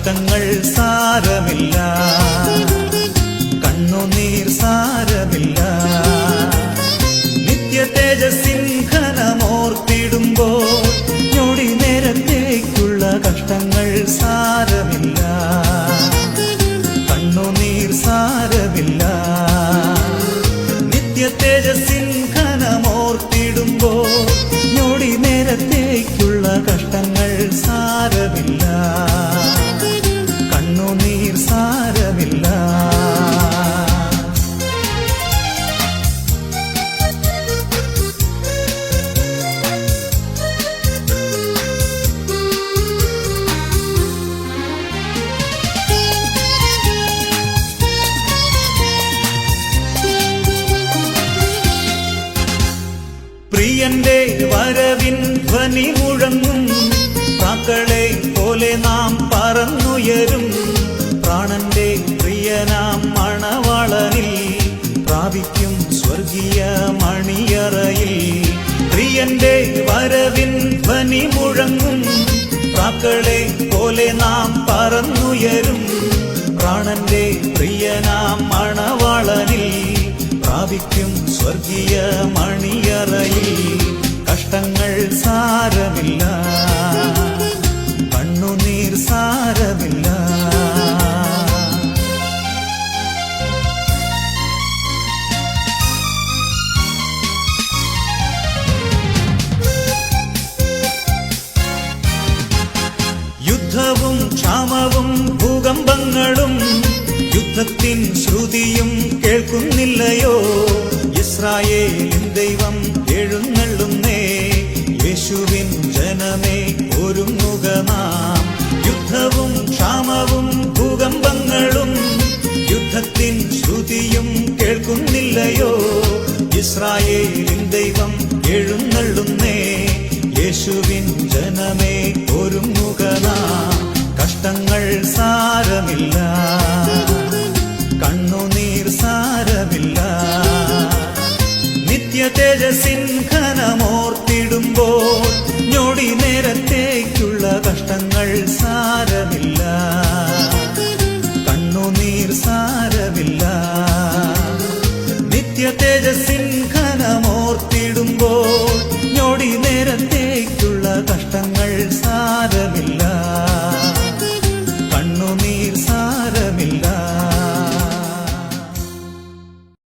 കഷ്ടങ്ങൾ സാരമില്ല, കണ്ണുനീർ സാരമില്ല. നിത്യ തേജസ്സിൻ ഘനമോർത്തിടുമ്പോൾ ഞൊടി നേരത്തേക്കുള്ള കഷ്ടങ്ങൾ സാരമില്ല, കണ്ണുനീർ സാരമില്ല. നിത്യ തേജസ്സിൻ ഘനമോർത്തിടുമ്പോൾ ഞൊടി നേരത്തേക്കുള്ള കഷ്ടങ്ങൾ സാരമില്ല, കണ്ണുനീർ സാരമില്ല. പ്രിയന്റെ വരവിൻ ധ്വനി മുഴങ്ങും, പ്രാക്കളെ പോലെ നാം പറന്നുയരും. പ്രാണന്റെ പ്രിയനാം മണവാളനിൽ പ്രാപിക്കും സ്വർഗീയ മണിയറയിൽ. പ്രിയന്റെ വരവിൻ ധ്വനി മുഴങ്ങും, പ്രാക്കളെ പോലെ നാം പറന്നുയരും. പ്രാണന്റെ പ്രിയനാം മണവാളനിൽ പ്രാപിക്കും സ്വർഗീയ മണിയറയിൽ. കഷ്ടങ്ങൾ സാരമില്ല, കണ്ണുനീർ സാരമില്ല. യുദ്ധവും ക്ഷാമവും ഭൂകമ്പങ്ങളും യുദ്ധത്തിൻ ശ്രുതിയും കേൾക്കുന്നില്ലയോ? ഇസ്രായേലിൻ ദൈവം എഴുന്നള്ളുന്നേ, യേശുവിൻ ജനമേ ഒരുങ്ങുക നാം. യുദ്ധവും ക്ഷാമവും ഭൂകമ്പങ്ങളും യുദ്ധത്തിൻ ശ്രുതിയും കേൾക്കുന്നില്ലയോ? ഇസ്രായേലിൻ ദൈവം എഴുന്നള്ളുന്നേ, യേശുവിൻ ജനമേ ഒരുങ്ങുക നാം. കഷ്ടങ്ങൾ സാരമില്ല, കണ്ണുനീർ സാരമില്ല. നിത്യ തേജസ്സിൻ ഘനമോർത്തിടുമ്പോൾ ഞൊടി നേരത്തേക്കുള്ള കഷ്ടങ്ങൾ സാരമില്ല, കണ്ണുനീർ സാരമില്ല. നിത്യ തേജസ്സിൻ ഘനമോർത്തിടുമ്പോൾ ഞൊടി നേരത്തേക്കുള്ള കഷ്ടങ്ങൾ